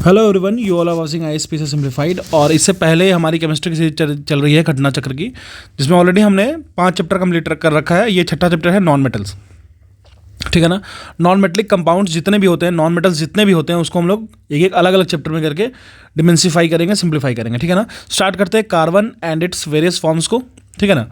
Hello everyone, you all are watching ISPC simplified. और इससे पहले हमारी केमिस्ट्री की सीरीज चल रही है घटना चक्र की, जिसमें ऑलरेडी हमने 5 चैप्टर कंप्लीट कर रखा है। ये छठा चैप्टर है नॉन मेटल्स, ठीक है ना। नॉन मेटलिक कंपाउंड्स जितने भी होते हैं, नॉन मेटल्स जितने भी होते हैं, उसको हम लोग एक एक अलग अलग चैप्टर में करके डिमेंसिफाई करेंगे, सिंप्लीफाई करेंगे, ठीक है ना। स्टार्ट करते हैं carbon and its various forms को, ठीक है ना।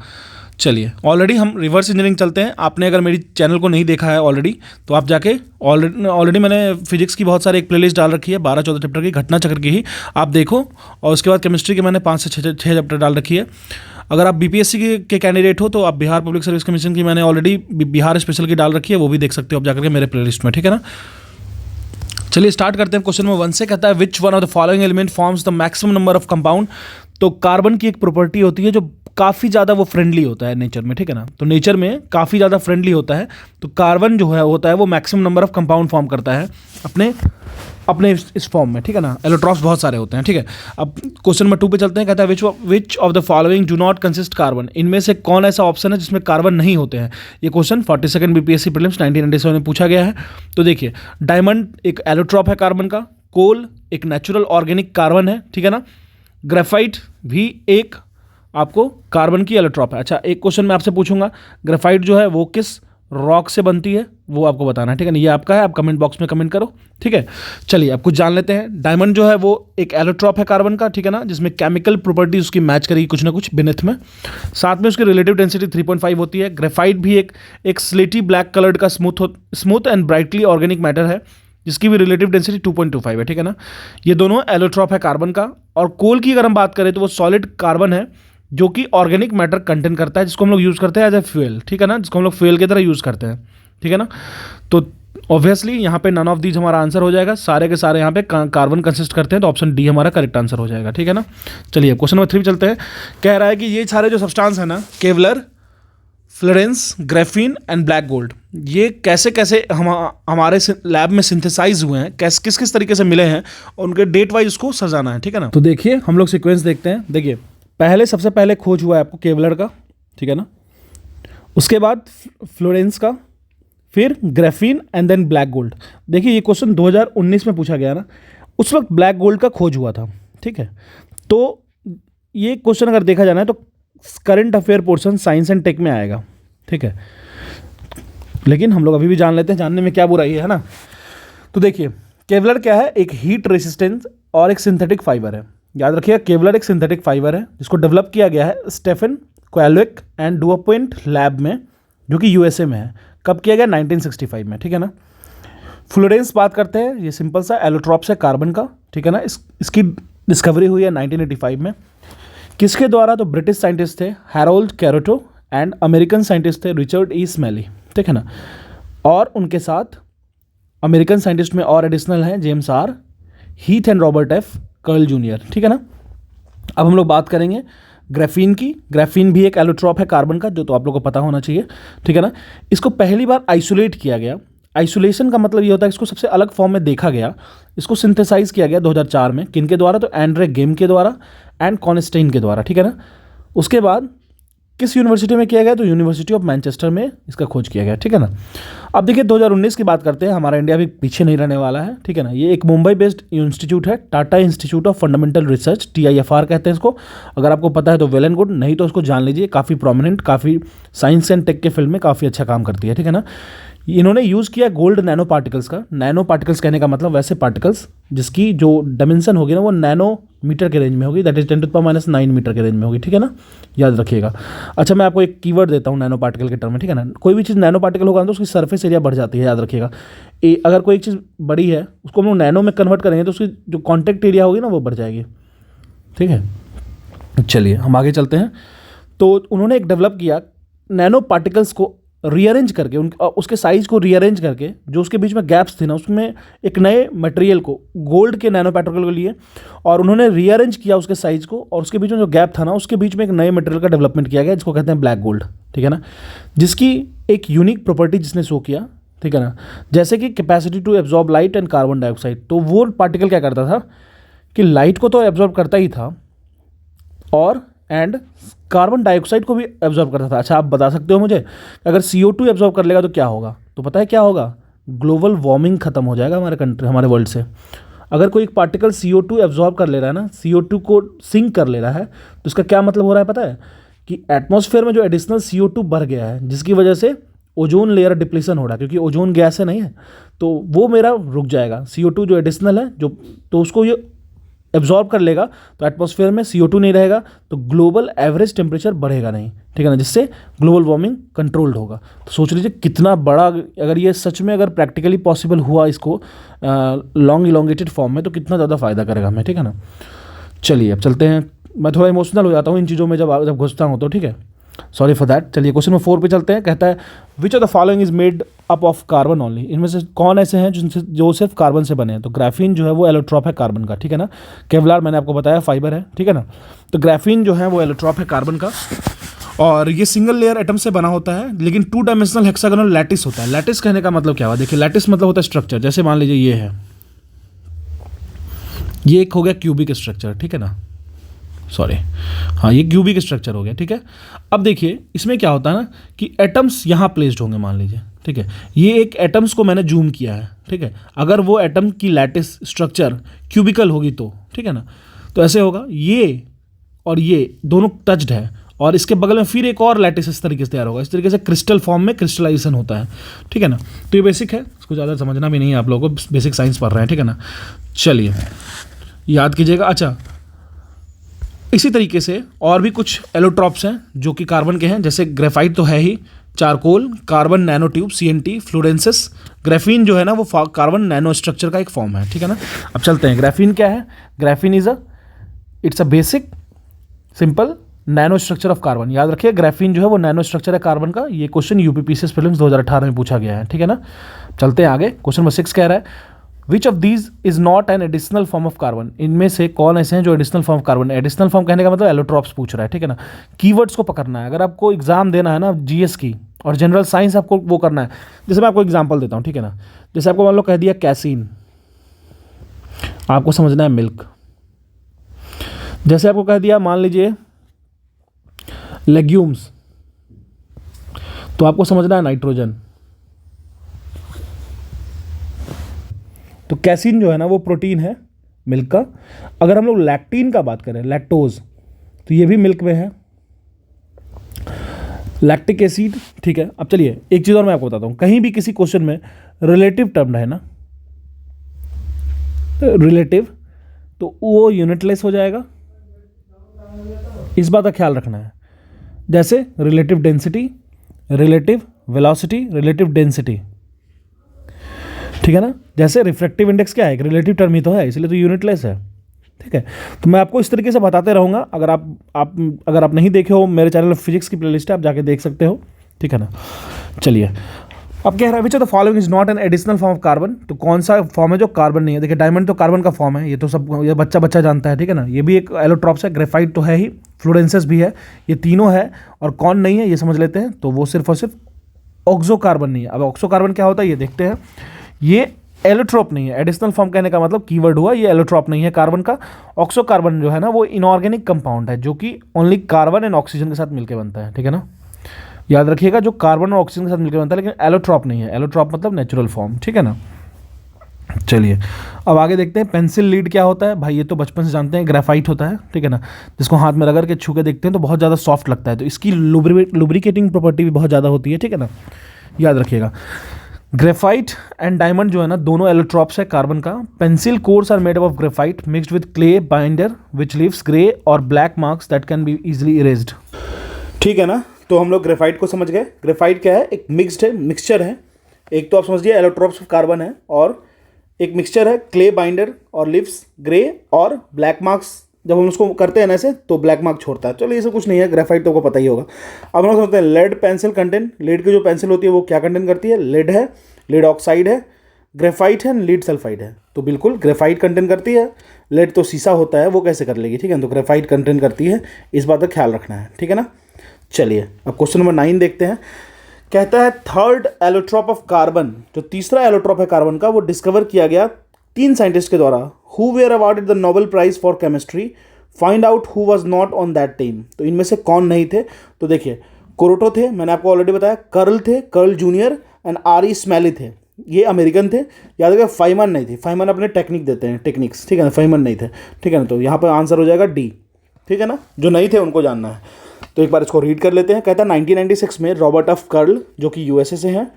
चलिए, ऑलरेडी हम रिवर्स इंजीनियरिंग चलते हैं। आपने अगर मेरी चैनल को नहीं देखा है ऑलरेडी, तो आप जाके ऑलरेडी मैंने फिजिक्स की बहुत सारी एक प्लेलिस्ट डाल रखी है 12-14 चैप्टर की, घटना चक्र की ही, आप देखो। और उसके बाद केमिस्ट्री के मैंने 5 से 6 चैप्टर डाल रखी है। अगर आप बीपीएससी के कैंडिडेट हो तो आप बिहार पब्लिक सर्विस कमीशन की मैंने ऑलरेडी बिहार स्पेशल की डाल रखी है, वो भी देख सकते हो आप जाकर के मेरे प्लेलिस्ट में, ठीक है ना। चलिए स्टार्ट करते हैं। क्वेश्चन नंबर 1 से कहता है which one of the following element forms the maximum number of compound. तो कार्बन की एक प्रॉपर्टी होती है जो काफ़ी ज़्यादा वो फ्रेंडली होता है नेचर में, ठीक है ना। तो नेचर में काफ़ी ज़्यादा फ्रेंडली होता है, तो कार्बन जो है होता है वो maximum number of compound form करता है अपने इस फॉर्म में, ठीक है ना। एलोट्रॉप्स बहुत सारे होते हैं, ठीक है। अब क्वेश्चन नंबर 2 पे चलते हैं। कहता है which of the following do not consist carbon. इनमें से कौन ऐसा ऑप्शन है जिसमें कार्बन नहीं होते हैं। ये क्वेश्चन 42nd बीपीएससी प्रीलिम्स 1997 में पूछा गया है। तो देखिए, डायमंड एक एलोट्रॉप है कार्बन का, कोल एक नेचुरल ऑर्गेनिक कार्बन है, ठीक है ना। ग्रेफाइट भी एक आपको कार्बन की एलोट्रॉप है। अच्छा, एक क्वेश्चन मैं आपसे पूछूंगा, ग्रेफाइट जो है वो किस रॉक से बनती है, वो आपको बताना है, ठीक है ना। ये आपका है, आप कमेंट बॉक्स में कमेंट करो, ठीक है। चलिए अब कुछ जान लेते हैं। डायमंड जो है वो एक एलोट्रॉप है कार्बन का, ठीक है ना, जिसमें केमिकल प्रॉपर्टीज उसकी मैच करेगी कुछ ना कुछ बेनेथ में। साथ में उसकी रिलेटिव डेंसिटी 3.5 होती है। ग्रेफाइट भी एक स्लेटी ब्लैक कलर्ड का smooth and brightly organic matter है, जिसकी भी रिलेटिव डेंसिटी 2.25 है, ठीक है ना। ये दोनों एलोट्रॉप है कार्बन का। और कोल की अगर हम बात करें तो वो सॉलिड कार्बन है जो कि ऑर्गेनिक मैटर कंटेन करता है, जिसको हम लोग यूज़ करते हैं एज ए फ्यूल, ठीक है ना, जिसको हम लोग फ्यूल की तरह यूज़ करते हैं, ठीक है ना। तो ऑब्वियसली यहाँ पे नन ऑफ दीज हमारा आंसर हो जाएगा। सारे के सारे यहाँ पे कार्बन कंसिस्ट करते हैं, तो ऑप्शन डी हमारा करेक्ट आंसर हो जाएगा, ठीक है ना। चलिए क्वेश्चन नंबर 3 पे चलते हैं। कह रहा है कि ये सारे जो सब्सटेंस है ना, Kevlar, Florence, graphene and black gold, ये कैसे कैसे हमारे लैब में सिंथेसाइज हुए हैं, किस किस तरीके से मिले हैं, और उनके डेट वाइज उसको सजाना है, ठीक है ना। तो देखिए हम लोग सीक्वेंस देखते हैं। देखिए, सबसे पहले खोज हुआ है आपको केवलर का, ठीक है ना। उसके बाद फ्लोरेंस का, फिर graphene and then black gold. देखिए ये क्वेश्चन 2019 में पूछा गया ना, उस वक्त ब्लैक गोल्ड का खोज हुआ था, ठीक है। तो ये क्वेश्चन अगर देखा जाना है तो current affair portion science and tech में आएगा, ठीक है। लेकिन हम लोग अभी भी जान लेते हैं, जानने में क्या बुराई है ना। तो देखिए, केवलर क्या है, एक हीट रेसिस्टेंस और एक सिंथेटिक फाइबर है। याद रखिएगा, केवलर एक सिंथेटिक फाइबर है जिसको डेवलप किया गया है स्टेफन क्वालविक एंड डुअपॉइंट लैब में, जो कि यूएसए में है। कब किया गया? 1965 में, ठीक है ना। फ्लोरेंस बात करते हैं, ये सिंपल सा एलोट्रॉप्स है कार्बन का, ठीक है ना। इसकी डिस्कवरी हुई है 1985 में। किसके द्वारा? तो ब्रिटिश साइंटिस्ट थे हैरोल्ड कैरोटो एंड अमेरिकन साइंटिस्ट थे रिचर्ड ई स्मेली, ठीक है ना। और उनके साथ अमेरिकन साइंटिस्ट में और एडिशनल हैं James R, Heath and Robert F Curl junior, ठीक है ना। अब हम लोग बात करेंगे ग्राफीन की। ग्राफीन भी एक एलोट्रॉप है कार्बन का, जो तो आप लोगों को पता होना चाहिए, ठीक है ना। इसको पहली बार आइसोलेट किया गया। आइसोलेशन का मतलब ये होता है कि इसको सबसे अलग फॉर्म में देखा गया। इसको सिंथेसाइज किया गया 2004 में। किन के द्वारा? तो एंड्रे गेम के द्वारा एंड कॉन्स्टेइन के द्वारा, ठीक है ना। उसके बाद किस यूनिवर्सिटी में किया गया? तो यूनिवर्सिटी ऑफ मैनचेस्टर में इसका खोज किया गया, ठीक है ना। अब देखिए 2019 की बात करते हैं। हमारा इंडिया भी पीछे नहीं रहने वाला है, ठीक है ना। ये एक मुंबई बेस्ड इंस्टीट्यूट है, Tata institute of fundamental research, TIFR कहते हैं इसको। अगर आपको पता है तो वेल एंड गुड, नहीं तो उसको जान लीजिए। काफ़ी प्रोमिनेंट, काफ़ी साइंस एंड टेक के फील्ड में काफ़ी अच्छा काम करती है, ठीक है ना। इन्होंने यूज़ किया गोल्ड नैनो पार्टिकल्स का। नैनो पार्टिकल्स कहने का मतलब वैसे पार्टिकल्स जिसकी जो डायमेंशन होगी ना वो नैनो मीटर के रेंज में होगी, दैट इज 10⁻⁹ मीटर के रेंज में होगी, ठीक है ना। याद रखिएगा। अच्छा, मैं आपको एक कीवर्ड देता हूँ नैनो पार्टिकल के टर्म में, ठीक है ना। कोई भी चीज़ नैनो पार्टिकल होगा तो उसकी सरफेस एरिया बढ़ जाती है, याद रखिएगा। अगर कोई एक चीज़ बड़ी है उसको हम लोग नैनो में कन्वर्ट करेंगे तो उसकी जो कॉन्टैक्ट एरिया होगी ना वो बढ़ जाएगी, ठीक है। चलिए हम आगे चलते हैं। तो उन्होंने एक डेवलप किया नैनो पार्टिकल्स को रीअरेंज करके, उसके साइज को रीअरेंज करके, जो उसके बीच में गैप्स थे ना, उसमें एक नए मटेरियल को, गोल्ड के नैनो पार्टिकल को लिए और उन्होंने रीअरेंज किया उसके साइज को, और उसके बीच में जो गैप था ना उसके बीच में एक नए मटेरियल का डेवलपमेंट किया गया जिसको कहते हैं ब्लैक गोल्ड, ठीक है ना। जिसकी एक यूनिक प्रॉपर्टी जिसने शो किया, ठीक है ना, जैसे कि capacity to absorb light and carbon dioxide. तो वो पार्टिकल क्या करता था कि लाइट को तो एब्जॉर्ब करता ही था और एंड कार्बन डाइऑक्साइड को भी एब्जॉर्ब करता था। अच्छा, आप बता सकते हो मुझे, अगर CO2 एब्जॉर्ब कर लेगा तो क्या होगा? तो पता है क्या होगा? ग्लोबल वार्मिंग खत्म हो जाएगा हमारे वर्ल्ड से। अगर कोई एक पार्टिकल CO2 एब्जॉर्ब कर ले रहा है ना, CO2 को सिंक कर ले रहा है, तो इसका क्या मतलब हो रहा है पता है? कि एटमॉस्फेयर में जो एडिशनल CO2 बढ़ गया है, जिसकी वजह से ओजोन लेयर डिप्लीशन हो रहा है, क्योंकि ओजोन गैस है नहीं है, तो वो मेरा रुक जाएगा। CO2 जो एडिशनल है जो, तो उसको ये एब्जॉर्ब कर लेगा, तो एटमॉस्फेयर में CO2 नहीं रहेगा, तो ग्लोबल एवरेज टेम्परेचर बढ़ेगा नहीं, ठीक है ना, जिससे ग्लोबल वार्मिंग कंट्रोल्ड होगा। तो सोच लीजिए कितना बड़ा, अगर ये सच में अगर प्रैक्टिकली पॉसिबल हुआ इसको लॉन्ग इलोंगेटेड फॉर्म में, तो कितना ज़्यादा फायदा करेगा हमें, ठीक है ना। चलिए अब चलते हैं, मैं थोड़ा इमोशनल हो जाता हूँ इन चीज़ों में जब घुसता हूँ, तो ठीक है, सॉरी फॉर दैट। चलिए क्वेश्चन नंबर 4 पे चलते हैं। कहता है which of the following is made up of carbon only, इनमें से कौन ऐसे हैं जो सिर्फ कार्बन से बने हैं? तो ग्राफीन जो है वो एलोट्रॉप है कार्बन का, ठीक है ना। केवलार मैंने आपको बताया फाइबर है, ठीक है ना। तो ग्राफीन जो है वो एलोट्रॉप है कार्बन का, और ये सिंगल लेयर एटम से बना होता है, लेकिन 2 डायमेंशनल हेक्सागोनल लैटिस होता है। लैटिस कहने का मतलब क्या हुआ? देखिए लैटिस मतलब होता है स्ट्रक्चर। जैसे मान लीजिए ये है, ये एक हो गया क्यूबिक स्ट्रक्चर, ठीक है ना, सॉरी हाँ ये क्यूबिक स्ट्रक्चर हो गया, ठीक है। अब देखिए इसमें क्या होता है ना कि एटम्स यहाँ प्लेस्ड होंगे मान लीजिए, ठीक है। ये एक एटम्स को मैंने जूम किया है, ठीक है। अगर वो एटम की लैटिस स्ट्रक्चर क्यूबिकल होगी तो, ठीक है ना, तो ऐसे होगा, ये और ये दोनों टच्ड है, और इसके बगल में फिर एक और लैटिस इस तरीके से तैयार होगा। इस तरीके से क्रिस्टल फॉर्म में क्रिस्टलाइजेशन होता है, ठीक है ना। तो ये बेसिक है, इसको ज़्यादा समझना भी नहीं है, आप लोगों को बेसिक साइंस पढ़ रहे हैं, ठीक है ना। चलिए याद कीजिएगा। अच्छा, इसी तरीके से और भी कुछ एलोट्रॉप्स हैं जो कि कार्बन के हैं, जैसे ग्रेफाइट तो है ही, charcoal, carbon nano tube CNT, fullerenes. Graphene जो है ना वो कार्बन नैनो स्ट्रक्चर का एक फॉर्म है, ठीक है ना। अब चलते हैं, ग्राफीन क्या है? Graphene it's a basic simple nano structure of carbon. याद रखिए ग्राफीन जो है वो नैनो स्ट्रक्चर है कार्बन का। ये क्वेश्चन UPPCS प्रीलिम्स 2018 में पूछा गया है, ठीक है ना। चलते हैं आगे, क्वेश्चन नंबर 6 कह रहा है which of these is not an additional form of carbon, इनमें से कौन ऐसे हैं जो additional form of carbon? Additional form कहने का मतलब एलोट्रॉप्स पूछ रहा है, ठीक है ना। कीवर्ड्स को पकड़ना है, अगर आपको एग्जाम देना है ना GS की और जनरल साइंस आपको वो करना है। जैसे मैं आपको एग्जांपल देता हूँ, ठीक है ना। जैसे आपको मान लो कह दिया कैसीन, आपको समझना है मिल्क। जैसे आपको कह दिया मान लीजिए लेग्यूम्स, तो आपको समझना है नाइट्रोजन। तो कैसीन जो है ना वो प्रोटीन है मिल्क का। अगर हम लोग लैक्टीन का बात करें, लैक्टोज, तो ये भी मिल्क में है, लैक्टिक एसिड, ठीक है। अब चलिए एक चीज़ और मैं आपको बताता हूँ, कहीं भी किसी क्वेश्चन में रिलेटिव टर्म है ना, रिलेटिव, तो वो यूनिटलेस हो जाएगा, इस बात का ख्याल रखना है। जैसे relative density, relative velocity, relative density, ठीक है ना। जैसे रिफ्रैक्टिव इंडेक्स क्या है? एक रिलेटिव टर्म ही तो है, इसलिए तो यूनिटलेस है, ठीक है। तो मैं आपको इस तरीके से बताते रहूँगा। अगर आप नहीं देखे हो, मेरे चैनल फिजिक्स की प्लेलिस्ट है, आप जाके देख सकते हो, ठीक है ना। चलिए अब कह रहा है which of the following is not an additional form of carbon, तो कौन सा फॉर्म है जो कार्बन नहीं है? देखिए डायमंड तो कार्बन का फॉर्म है, ये तो सब ये बच्चा जानता है, ठीक है ना। ये भी एक एलोट्रॉप्स है, ग्रेफाइट तो है ही, फ्लोरेंसिस भी है, ये तीनों है। और कौन नहीं है ये समझ लेते हैं, तो वो सिर्फ और सिर्फ ऑक्सो कार्बन नहीं है। अब ऑक्सो कार्बन क्या होता है ये देखते हैं। ये एलोट्रॉप नहीं है, एडिशनल फॉर्म कहने का मतलब कीवर्ड हुआ, ये एलोट्रॉप नहीं है कार्बन का। ऑक्सो कार्बन जो है ना वो इनऑर्गेनिक कंपाउंड है, जो कि ओनली कार्बन एंड ऑक्सीजन के साथ मिलकर बनता है, ठीक है ना। याद रखिएगा, जो कार्बन और ऑक्सीजन के साथ मिलकर बनता है, लेकिन एलोट्रॉप नहीं है। एलोट्रॉप मतलब नेचुरल फॉर्म, ठीक है ना। चलिए अब आगे देखते हैं पेंसिल लीड क्या होता है। भाई ये तो बचपन से जानते हैं, ग्रेफाइट होता है, ठीक है ना, जिसको हाथ में रगड़ के छू के देखते हैं तो बहुत ज़्यादा सॉफ्ट लगता है, तो इसकी लुब्रिकेटिंग प्रॉपर्टी भी बहुत ज़्यादा होती है, ठीक है ना। याद रखिएगा ग्रेफाइट एंड डायमंड जो है ना दोनों एलोट्रॉप्स है कार्बन का। Pencil cores are made of graphite mixed with clay binder which leaves grey और black marks that can be easily erased, ठीक है ना। तो हम लोग ग्रेफाइट को समझ गए। ग्रेफाइट क्या है? एक मिक्सड है, मिक्सचर है। एक तो आप समझिए एलोट्रॉप्स ऑफ कार्बन है, और एक मिक्सचर है क्ले बाइंडर और लिव्स ग्रे और ब्लैक मार्क्स, जब हम उसको करते हैं ना ऐसे तो ब्लैक मार्क छोड़ता है। चलो ये सब कुछ नहीं है, ग्रेफाइट तो आपको पता ही होगा। अब हम लोग समझते हैं लेड पेंसिल कंटेंट। लेड की जो पेंसिल होती है वो क्या कंटेंट करती है? लेड है, लेड ऑक्साइड है, ग्रेफाइट है, लीड सल्फाइड है। तो बिल्कुल ग्रेफाइट कंटेंट करती है। लेड तो शीशा होता है, वो कैसे कर लेगी, ठीक है। तो ग्रेफाइट कंटेंट करती है, इस बात का ख्याल रखना है, ठीक है ना। चलिए अब क्वेश्चन नंबर 9 देखते हैं। कहता है थर्ड एलोट्रॉप ऑफ कार्बन, जो तीसरा एलोट्रॉप है कार्बन का, वो डिस्कवर किया गया 3 साइंटिस्ट के द्वारा। Who were awarded the Nobel prize for chemistry, find out who was not on that team. तो इनमें से कौन नहीं थे? तो देखिए कोरोटो थे, मैंने आपको ऑलरेडी बताया, कर्ल थे, Curl junior, and R E Smalley थे। ये अमेरिकन थे। याद रखिए फाइमन नहीं थी, फाइमन अपने टेक्निक देते हैं, टेक्निक्स, ठीक है ना, फाइमन नहीं थे, ठीक है ना। तो यहाँ पर आंसर हो जाएगा डी, ठीक है ना, जो नहीं थे उनको जानना है। तो एक बार इसको रीड कर लेते हैं। कहता है 1996 में रॉबर्ट एफ कर्ल जो कि यूएसए से हैं,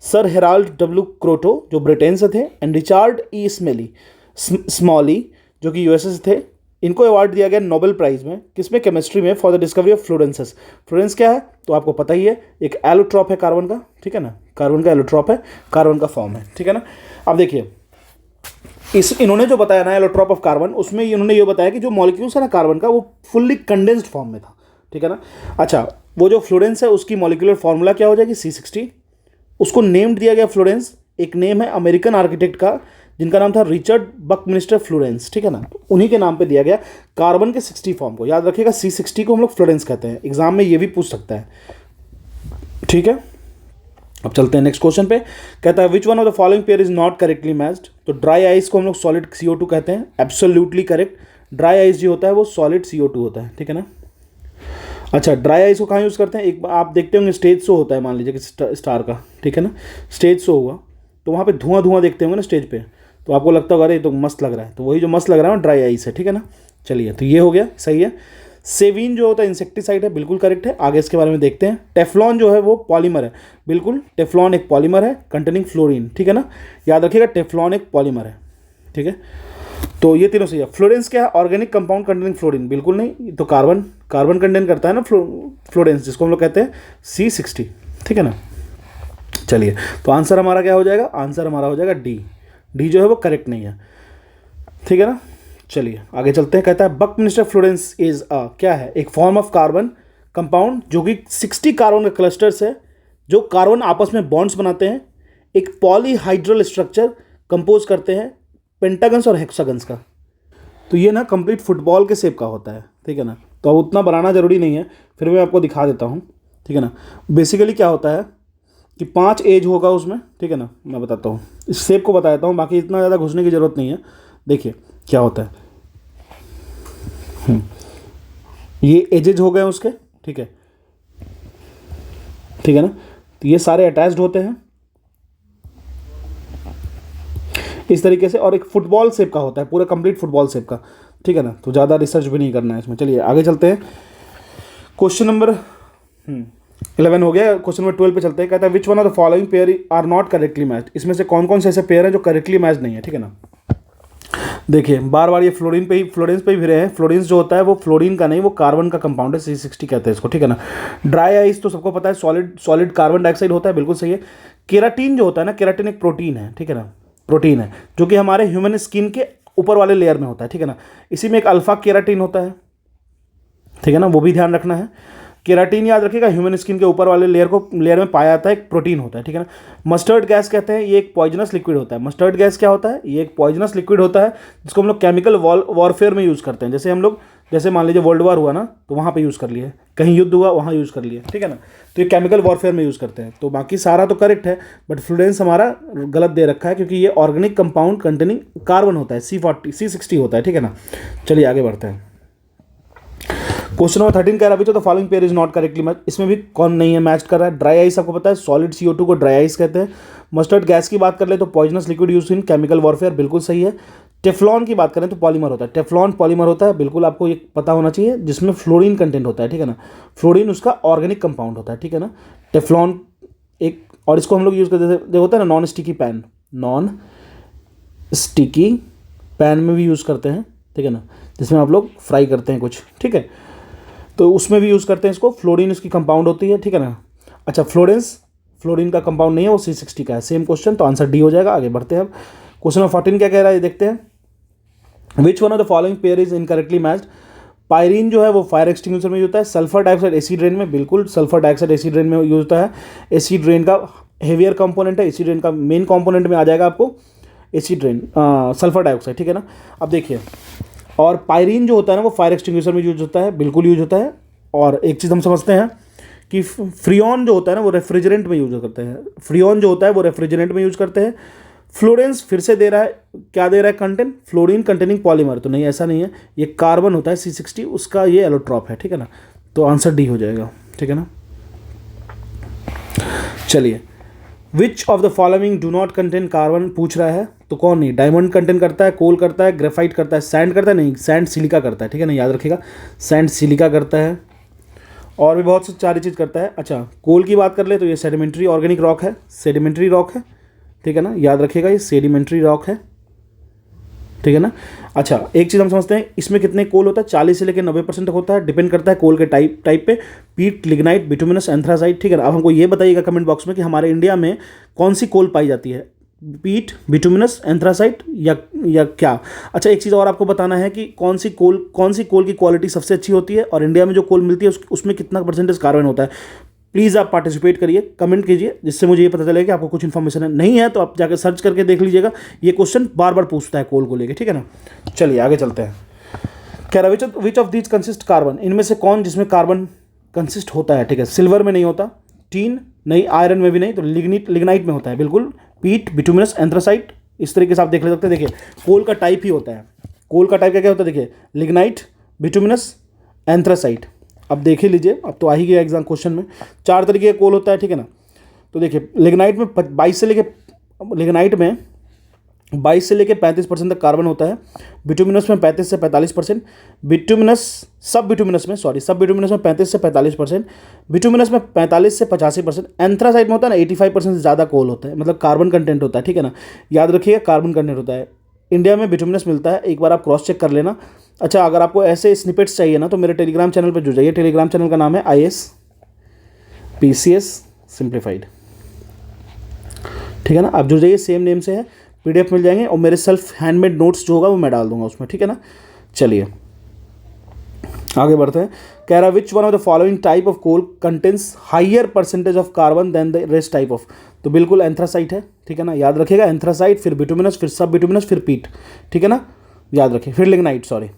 सर हेराल्ड डब्ल्यू क्रोटो जो ब्रिटेन से थे, एंड रिचार्ड ई स्मॉली जो कि यूएसए से थे, इनको अवार्ड दिया गया नोबेल प्राइज़ में, किसमें, केमिस्ट्री में, for the discovery of fullerenes. Fullerene क्या है तो आपको पता ही है, एक एलोट्रॉप है कार्बन का, ठीक है ना, कार्बन का एलोट्रॉप है, कार्बन का फॉर्म है, ठीक है ना। अब देखिए इन्होंने जो बताया ना एलोट्रॉप ऑफ कार्बन, उसमें इन्होंने ये बताया कि जो मॉलिक्यूल्स है ना कार्बन का वो फुल्ली कंडेंस्ड फॉर्म में था, ठीक है ना। अच्छा, वो जो फ्लोरेंस है उसकी मॉलिक्यूलर फार्मूला क्या हो जाएगी, C60। उसको नेम दिया गया फ्लोरेंस, एक नेम है अमेरिकन आर्किटेक्ट का जिनका नाम था रिचर्ड बकमिस्टर फ्लोरेंस, ठीक है ना, तो उन्हीं के नाम पे दिया गया कार्बन के 60 फॉर्म को। याद रखिएगा C60 को हम लोग फ्लोरेंस कहते हैं, एग्जाम में ये भी पूछ सकता है, ठीक है। अब चलते हैं नेक्स्ट क्वेश्चन पे। कहता है which one of the following pair is not correctly matched. तो ड्राई आइस को हम लोग सॉलिड CO2 कहते हैं, एब्सोल्युटली करेक्ट। ड्राई आइस जो होता है वो सॉलिड CO2 होता है, ठीक है ना। अच्छा, ड्राई आइस को कहाँ यूज़ करते हैं, एक बार आप देखते होंगे स्टेज शो होता है, मान लीजिए कि स्टार का, ठीक है ना, स्टेज शो हुआ तो वहाँ पे धुआं धुआं देखते होंगे ना स्टेज पे, तो आपको लगता होगा अरे ये तो मस्त लग रहा है, तो वही जो मस्त लग रहा है ड्राई आइस है, ठीक है ना। चलिए, तो ये हो गया, सही है। सेविन जो होता है इंसेक्टिसाइड है, बिल्कुल करेक्ट है। आगे इसके बारे में देखते हैं। टेफ्लॉन जो है वो पॉलीमर है, बिल्कुल, टेफ्लॉन एक पॉलीमर है कंटेनिंग फ्लोरीन, ठीक है ना, याद रखिएगा टेफ्लॉन एक पॉलीमर है, ठीक है। तो ये तीनों सही है। फ्लोरेंस क्या है, ऑर्गेनिक कंपाउंड कंटेनिंग फ्लोरीन, बिल्कुल नहीं, तो कार्बन कंटेन करता है ना फ्लोरेंस, जिसको हम लोग कहते हैं C60, ठीक है ना। चलिए, तो आंसर हमारा क्या हो जाएगा, आंसर हमारा हो जाएगा डी जो है वो करेक्ट नहीं है, ठीक है ना। चलिए आगे चलते हैं। कहता है बकमिस्टर फ्लोरेंस इज क्या है, एक फॉर्म ऑफ कार्बन कंपाउंड जो कि 60 कार्बन के क्लस्टर्स है, जो कार्बन आपस में बॉन्ड्स बनाते हैं, एक पॉलीहाइड्रल स्ट्रक्चर कंपोज करते हैं पेंटागन्स और हेक्सागन्स का। तो ये ना कंप्लीट फुटबॉल के शेप का होता है, ठीक है ना। तो अब उतना बनाना जरूरी नहीं है, फिर मैं आपको दिखा देता हूँ, ठीक है ना। बेसिकली क्या होता है कि 5 एज होगा उसमें, ठीक है ना, मैं बताता हूँ, इस शेप को बता देता हूँ, बाकी इतना ज़्यादा घुसने की ज़रूरत नहीं है। देखिए क्या होता है, ये एजेज हो गए उसके, ठीक है, ठीक है ना। तो ये सारे अटैच्ड होते हैं इस तरीके से, और एक फुटबॉल शेप का होता है, पूरा कंप्लीट फुटबॉल शेप का, ठीक है ना। तो ज़्यादा रिसर्च भी नहीं करना है इसमें। चलिए आगे चलते हैं। क्वेश्चन नंबर 11 हो गया, क्वेश्चन नंबर 12 पे चलते हैं। कहता है which one of the following pair are not correctly matched. इसमें से कौन कौन से ऐसे पेयर हैं जो करेक्टली मैच नहीं है, ठीक है ना। देखिए बार बार ये फ्लोरीन पे ही, फ्लोरेंस पे ही फिरे हैं। फ्लोरेंस जो होता है वो फ्लोरीन का नहीं, वो कार्बन का कंपाउंड है, C60 कहते हैं इसको, ठीक है ना। ड्राई आइस तो सबको पता है सॉलिड कार्बन डाइऑक्साइड होता है, बिल्कुल सही है। केराटिन जो होता है ना, केराटिन एक प्रोटीन है, ठीक है ना, प्रोटीन है जो कि हमारे ह्यूमन स्किन के ऊपर वाले लेयर में होता है, ठीक है ना। इसी में एक अल्फा केराटिन होता है, ठीक है ना, वो भी ध्यान रखना है। केराटिन याद रखिएगा ह्यूमन स्किन के ऊपर वाले लेयर में पाया जाता है, एक प्रोटीन होता है, ठीक है ना। मस्टर्ड गैस कहते हैं, ये एक पॉइजनस लिक्विड होता है। मस्टर्ड गैस क्या होता है, ये एक पॉइजनस लिक्विड होता है जिसको हम लोग केमिकल वॉरफेयर में यूज़ करते हैं। जैसे हम लोग, जैसे मान लीजिए वर्ल्ड वार हुआ ना, तो वहाँ पे यूज़ कर लिए, कहीं युद्ध हुआ वहाँ यूज़ कर लिए, ठीक है ना। तो ये केमिकल वॉरफेयर में यूज़ करते हैं। तो बाकी सारा तो करेक्ट है, बट फ्लोरेंस हमारा गलत दे रखा है, क्योंकि ये ऑर्गेनिक कंपाउंड कंटेनिंग कार्बन होता है, C60 होता है, ठीक है ना। चलिए आगे बढ़ते हैं। क्वेश्चन नंबर 13 कह रहा है तो following pair is not correctly match. इसमें भी कौन नहीं है मैच कर रहा है। ड्राई आइस आपको पता है, सॉलिड CO2 को ड्राई आइस कहते हैं। मस्टर्ड गैस की बात कर ले तो poisonous liquid use in chemical warfare, बिल्कुल सही है। टेफ्लॉन की बात करें तो पॉलीमर होता है, टेफ्लॉन पॉलीमर होता है, बिल्कुल आपको ये पता होना चाहिए, जिसमें फ्लोरीन कंटेंट होता है, ठीक है ना। फ्लोरीन उसका ऑर्गेनिक कंपाउंड होता है, ठीक है ना। टेफ्लॉन एक, और इसको हम लोग यूज़ करते हैं, होता है ना नॉन स्टिकी पैन में भी यूज़ करते हैं, ठीक है ना, जिसमें आप लोग फ्राई करते हैं कुछ, ठीक है, तो उसमें भी यूज़ करते हैं इसको। फ्लोरीन इसकी कंपाउंड होती है, ठीक है ना। अच्छा, फ्लोरीन का कंपाउंड नहीं है, वो C60 का है। सेम क्वेश्चन, तो आंसर डी हो जाएगा। आगे बढ़ते हैं अब। क्वेश्चन नंबर 14 क्या कह रहा है, देखते हैं। विच one of the following pair is incorrectly matched. Pyrene जो है वो फायर एक्सटिंग्विशर में यूज होता है। सल्फर डाइऑक्साइड एसिड रेन में, बिल्कुल सल्फर डाइऑक्साइड एसिड रेन में यूज होता है। एसिड रेन का हेवियर कंपोनेंट है, एसिड रेन का मेन कंपोनेंट में आ जाएगा आपको एसिड रेन, सल्फर डाइऑक्साइड, ठीक है ना। अब देखिए, और पायरीन जो होता है ना वो फायर एक्सटिंग्विशर में यूज होता है, बिल्कुल यूज होता है। और एक चीज़ हम समझते हैं कि फ्रियोन जो होता है ना वो रेफ्रिजरेंट में यूज करते हैं। फ्रियोन जो होता है वो रेफ्रिजरेंट में यूज करते हैं। फ्लोरेंस फिर से दे रहा है, क्या दे रहा है कंटेंट, फ्लोरीन कंटेनिंग पॉलीमर, तो नहीं ऐसा नहीं है, ये कार्बन होता है C60, उसका ये एलोट्रॉप है, ठीक है ना। तो आंसर डी हो जाएगा, ठीक है ना। चलिए विच of the following do not contain carbon पूछ रहा है, तो कौन नहीं, डायमंड कंटेन करता है, कोल करता है, ग्रेफाइट करता है, सैंड करता है, नहीं सैंड सिलिका करता है, ठीक है ना, याद रखिएगा सैंड सिलिका करता है, और भी बहुत सारी चीज़ करता है। अच्छा कोल की बात कर ले तो ये सेडिमेंट्री ऑर्गेनिक रॉक है, सेडिमेंट्री रॉक है, ठीक है ना, याद रखिएगा ये सेडिमेंट्री रॉक है, ठीक है ना। अच्छा एक चीज़ हम समझते हैं, इसमें कितने कोल होता है, 40 से लेकर 90% तक होता है, डिपेंड करता है कोल के टाइप पे, पीट, लिग्नाइट, बिटुमिनस, एंथ्रासाइट, ठीक है ना। अब हमको ये बताइएगा कमेंट बॉक्स में कि हमारे इंडिया में कौन सी कोल पाई जाती है, पीट, बिटुमिनस, एंथ्रासाइट या क्या। अच्छा एक चीज़ और आपको बताना है कि कौन सी कोल की क्वालिटी सबसे अच्छी होती है, और इंडिया में जो कोल मिलती है उसमें कितना परसेंटेज कार्बन होता है। प्लीज़ आप पार्टिसिपेट करिए, कमेंट कीजिए, जिससे मुझे ये पता चले कि आपको कुछ इन्फॉर्मेशन नहीं है तो आप जाकर सर्च करके देख लीजिएगा, ये क्वेश्चन बार बार पूछता है कोल को लेके, ठीक है ना। चलिए आगे चलते हैं। कह रहा which of these consist carbon, इनमें से कौन जिसमें कार्बन कंसिस्ट होता है, ठीक है। सिल्वर में नहीं होता, टीन नहीं, आयरन में भी नहीं, तो लिग्नाइट में होता है बिल्कुल, पीट, बिटुमिनस, एंथ्रासाइट, इस तरीके से आप देख ले सकते हैं। देखिए कोल का टाइप ही होता है, कोल का टाइप क्या क्या होता है, देखिए लिग्नाइट, बिटुमिनस, एंथ्रासाइट। अब देख ही लीजिए, अब तो आ ही गया एग्जाम क्वेश्चन में, 4 तरीके का कोल होता है, ठीक है ना। तो देखिए लिग्नाइट में 22 से लेके 35% तक कार्बन होता है, बिटुमिनस में 35 से 45%, सब बिटुमिनस में 35 से 45%, बिटुमिनस में 45 से 85%, एंथ्रासाइट में होता है ना 85% से ज़्यादा कोल होता है, मतलब कार्बन कंटेंट होता है, ठीक है ना, याद रखिएगा कार्बन कंटेंट होता है। इंडिया में बिटुमिनस मिलता है, एक बार आप क्रॉस चेक कर लेना। अच्छा अगर आपको ऐसे स्निपेट्स चाहिए ना तो मेरे टेलीग्राम चैनल पर जुड़ जाइए, टेलीग्राम चैनल का नाम है ISPCS सिंप्लीफाइड, ठीक है ना, आप जुड़ जाइए, सेम नेम से है, PDF मिल जाएंगे, और मेरे सेल्फ हैंडमेड नोट्स जो होगा वो मैं डाल दूंगा उसमें, ठीक है ना। चलिए आगे बढ़ते हैं। कह रहा which one of the following type of coal contains higher percentage of carbon than the rest type of, तो बिल्कुल एंथ्रासाइट है, ठीक है ना, याद रखिएगा एंथ्रासाइट, फिर बिटुमिनस, फिर सब बिटुमिनस, फिर पीट, ठीक है ना, याद रखिए, फिर लिग्नाइट, सॉरी,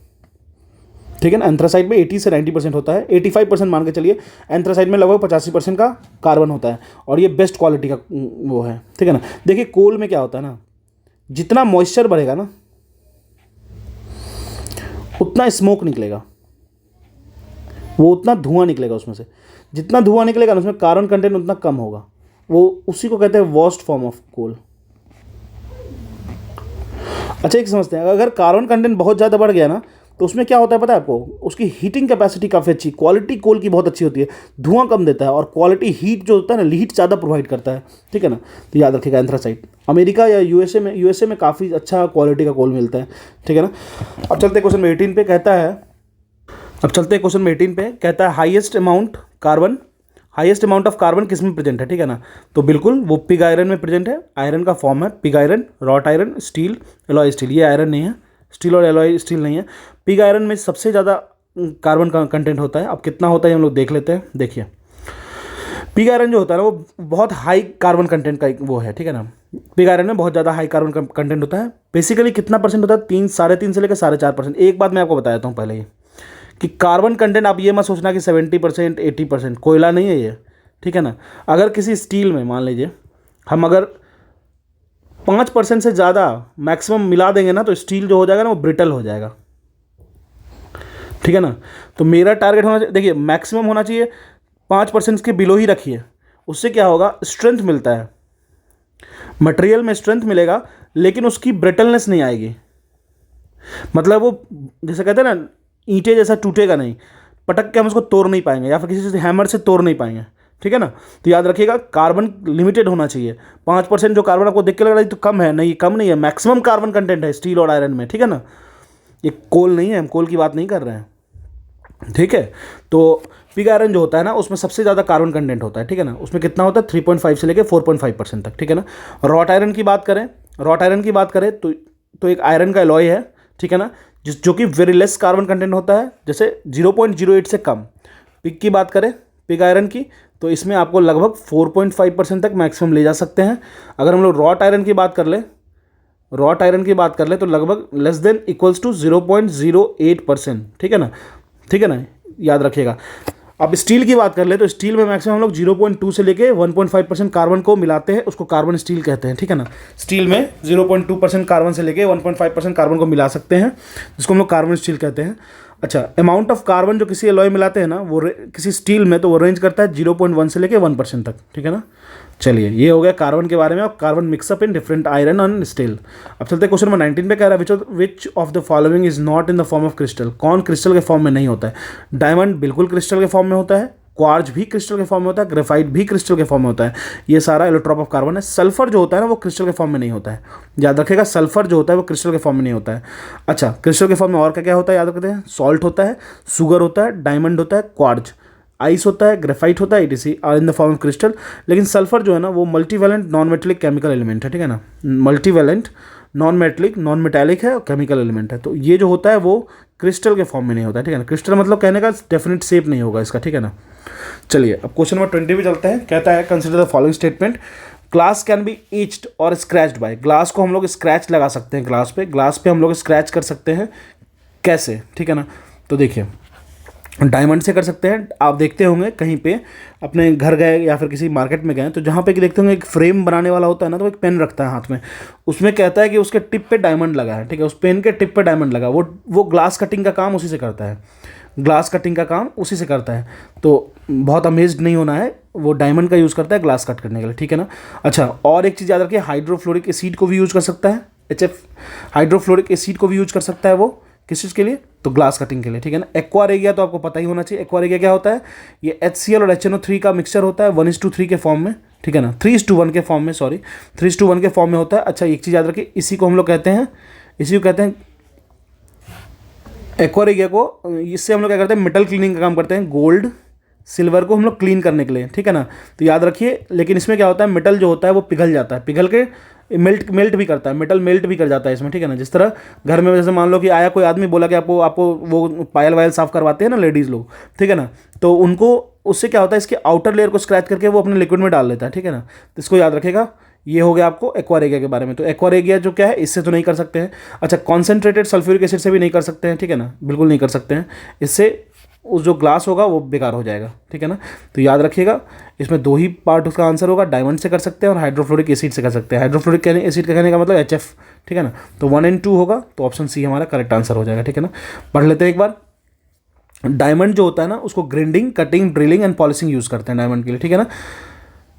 ठीक है ना। एंथ्रासाइट में 80 से 90% होता है, 85% मान के चलिए, एंथ्रासाइट में लगभग 85% का कार्बन होता है, और ये बेस्ट क्वालिटी का वो है, ठीक है ना। देखिए कोल में क्या होता है ना, जितना मॉइस्चर बढ़ेगा ना उतना स्मोक निकलेगा, वो उतना धुआं निकलेगा उसमें से, जितना धुआं निकलेगा ना उसमें कार्बन कंटेंट उतना कम होगा, वो उसी को कहते हैं वर्स्ट फॉर्म ऑफ कोल। अच्छा एक समझते हैं, अगर कार्बन कंटेंट बहुत ज़्यादा बढ़ गया ना तो उसमें क्या होता है पता है आपको, उसकी हीटिंग कैपेसिटी काफ़ी अच्छी, क्वालिटी कोल की बहुत अच्छी होती है, धुआं कम देता है, और क्वालिटी हीट जो होता है ना, हीट ज़्यादा प्रोवाइड करता है, ठीक है ना। तो याद रखिएगा एंथ्रासाइट, अमेरिका या यूएसए में काफ़ी अच्छा क्वालिटी का कोल मिलता है, ठीक है ना। अब चलते क्वेश्चन में 18 पे, कहता है हाईएस्ट अमाउंट ऑफ कार्बन किस में प्रेजेंट है, ठीक है ना। तो बिल्कुल वो पिग आयरन में प्रेजेंट है, आयरन का फॉर्म है pig iron, wrought iron, steel, alloy steel, ये आयरन नहीं है, स्टील और एलॉय स्टील नहीं है। पिग आयरन में सबसे ज़्यादा कार्बन का कंटेंट होता है। अब कितना होता है हम लोग देख लेते हैं। देखिए पिग आयरन जो होता है ना वो बहुत हाई कार्बन कंटेंट का वो है, ठीक है ना। पिग आयरन में बहुत ज़्यादा हाई कार्बन कंटेंट होता है। बेसिकली कितना परसेंट होता है, 3-3.5 से लेकर 4.5%। एक बात मैं आपको बता देता हूँ पहले ही कि कार्बन कंटेंट आप ये मत सोचना कि 70%, 80%, कोयला नहीं है ये, ठीक है ना। अगर किसी स्टील में मान लीजिए हम अगर 5% से ज़्यादा मैक्सिमम मिला देंगे ना तो स्टील जो हो जाएगा ना वो ब्रिटल हो जाएगा, ठीक है ना। तो मेरा टारगेट होना चाहिए, देखिए मैक्सिमम होना चाहिए 5% के बिलो ही रखिए। उससे क्या होगा, स्ट्रेंथ मिलता है, मटेरियल में स्ट्रेंथ मिलेगा लेकिन उसकी ब्रिटलनेस नहीं आएगी। मतलब वो जैसे कहते हैं ना ईंटे जैसा टूटेगा नहीं, पटक के हम उसको तोड़ नहीं पाएंगे या फिर किसी से हैमर से तोड़ नहीं पाएंगे, ठीक है ना। तो याद रखिएगा कार्बन लिमिटेड होना चाहिए। 5% जो कार्बन आपको देख के लग रहा है तो कम है, नहीं कम नहीं है, मैक्सिमम कार्बन कंटेंट है स्टील और आयरन में, ठीक है ना। ये कोल नहीं है, हम कोल की बात नहीं कर रहे हैं, ठीक है। तो पिग आयरन जो होता है ना उसमें सबसे ज़्यादा कार्बन कंटेंट होता है, ठीक है ना। उसमें कितना होता है 3.5 से लेकर 4.5% तक, ठीक है ना। रॉट आयरन की बात करें तो एक आयरन का एलॉय है, ठीक है ना, जो कि वेरी लेस कार्बन कंटेंट होता है, जैसे 0.08 से कम। पिग की बात करें, पिग आयरन की, तो इसमें आपको लगभग 4.5% तक मैक्सिमम ले जा सकते हैं। अगर हम लोग रॉट आयरन की बात कर ले तो लगभग लेस देन इक्वल्स टू 0.08%, ठीक है ना, याद रखिएगा। अब स्टील की बात कर ले तो स्टील में मैक्सिमम हम लोग 0.2 से लेके 1.5% कार्बन को मिलाते हैं, उसको कार्बन स्टील कहते हैं, ठीक है ना। स्टील में 0.2% कार्बन से लेके 1.5% कार्बन को मिला सकते हैं, जिसको हम लोग कार्बन स्टील कहते हैं। अच्छा, अमाउंट ऑफ कार्बन जो किसी एलॉय मिलाते हैं ना वो किसी स्टील में, तो वो रेंज करता है 0.1 से लेके 1% तक, ठीक है ना। चलिए, ये हो गया कार्बन के बारे में, और carbon mix up in different iron and steel. अब चलते हैं क्वेश्चन नंबर 19 पे, कह रहा है which of the following is not in the form of crystal. कौन क्रिस्टल के फॉर्म में नहीं होता है? डायमंड बिल्कुल क्रिस्टल के फॉर्म में होता है, क्वार्ज भी क्रिस्टल के फॉर्म में होता है, ग्रेफाइट भी क्रिस्टल के फॉर्म में होता है। ये सारा एलोट्रॉप ऑफ कार्बन है। सल्फर जो होता है ना वो क्रिस्टल के फॉर्म में नहीं होता है, याद रखिएगा। सल्फर जो होता है वो क्रिस्टल के फॉर्म में नहीं होता है। अच्छा, क्रिस्टल के फॉर्म में और क्या क्या होता है याद रखते हैं? सॉल्ट होता है, सुगर होता है, डायमंड होता है, क्वार्ज, आइस होता है, ग्रेफाइट होता है, etc are in the form of crystal. लेकिन सल्फर जो है ना वो multivalent non metallic chemical element है, ठीक है ना। मल्टीवैलेंट नॉन मेटालिक है और केमिकल एलिमेंट है। तो ये जो होता है वो क्रिस्टल के फॉर्म में नहीं होता है, ठीक है ना। क्रिस्टल मतलब कहने का डेफिनेट शेप नहीं होगा इसका, ठीक है ना। चलिए अब क्वेश्चन नंबर 20 पे चलते हैं। कहता है consider the following statement. Glass can be etched और स्क्रैच्ड बाय। ग्लास को हम लोग स्क्रैच लगा सकते हैं, ग्लास पे हम लोग स्क्रैच कर सकते हैं, कैसे, ठीक है ना। तो देखिए, डायमंड से कर सकते हैं। आप देखते होंगे कहीं पे अपने घर गए या फिर किसी मार्केट में गए तो जहाँ पे कि देखते होंगे एक फ्रेम बनाने वाला होता है ना, तो एक पेन रखता है हाथ में, उसमें कहता है कि उसके टिप पे डायमंड लगा है, ठीक है। उस पेन के टिप पे डायमंड लगा, वो ग्लास कटिंग का काम उसी से करता है, ग्लास कटिंग का काम उसी से करता है। तो बहुत अमेज्ड नहीं होना है, वो डायमंड का यूज़ करता है ग्लास कट करने के लिए, ठीक है ना। अच्छा, और एक चीज़ याद रखिए, हाइड्रोफ्लोरिक एसिड को भी यूज़ कर सकता है, HF हाइड्रोफ्लोरिक एसिड को भी यूज़ कर सकता है वो किस चीज़ के लिए? तो ग्लास कटिंग के लिए, ठीक है ना। एक्वा रेगिया तो आपको पता ही होना चाहिए। एक्वा रेगिया क्या होता है? ये HCl और HNO3 का मिक्सचर होता है 1:3 के फॉर्म में, ठीक है ना। 3:1 के फॉर्म में, सॉरी 3:1 के फॉर्म में होता है। अच्छा, एक चीज़ याद रखिए, इसी को हम लोग कहते हैं, एक्वा रेगिया को, इससे हम लोग क्या करते हैं? मेटल क्लीनिंग का काम करते हैं। गोल्ड सिल्वर को हम लोग क्लीन करने के लिए, ठीक है ना। तो याद रखिए, लेकिन इसमें क्या होता है, मेटल जो होता है वो पिघल जाता है, पिघल के मेल्ट भी करता है, मेटल मेल्ट भी कर जाता है इसमें, ठीक है ना। जिस तरह घर में जैसे मान लो कि आया कोई आदमी, बोला कि आपको वो पायल वायल साफ़ करवाते हैं ना लेडीज़ लोग, ठीक है ना। तो उनको उससे क्या होता है, इसके आउटर लेयर को स्क्रैच करके वो अपने लिक्विड में डाल लेता है, ठीक है ना। तो इसको याद रखेगा। ये हो गया आपको एक्वा रेगिया के बारे में। तो एक्वा रेगिया जो क्या है, इससे तो नहीं कर सकते हैं। अच्छा, कॉन्सेंट्रेटेड सल्फ्यूरिक एसिड से भी नहीं कर सकते हैं, ठीक है ना, बिल्कुल नहीं कर सकते हैं। इससे उस जो ग्लास होगा वो बेकार हो जाएगा, ठीक है ना। तो याद रखिएगा, इसमें दो ही पार्ट उसका आंसर होगा, डायमंड से कर सकते हैं और हाइड्रोफ्लोरिक एसिड से कर सकते हैं। हाइड्रोफ्लोरिक एसिड का कहने का मतलब HF, ठीक है ना। तो 1 और 2 होगा, तो ऑप्शन सी हमारा करेक्ट आंसर हो जाएगा, ठीक है ना। पढ़ लेते हैं एक बार। डायमंड जो होता है ना उसको grinding, cutting, drilling and polishing use करते हैं डायमंड के लिए, ठीक है ना।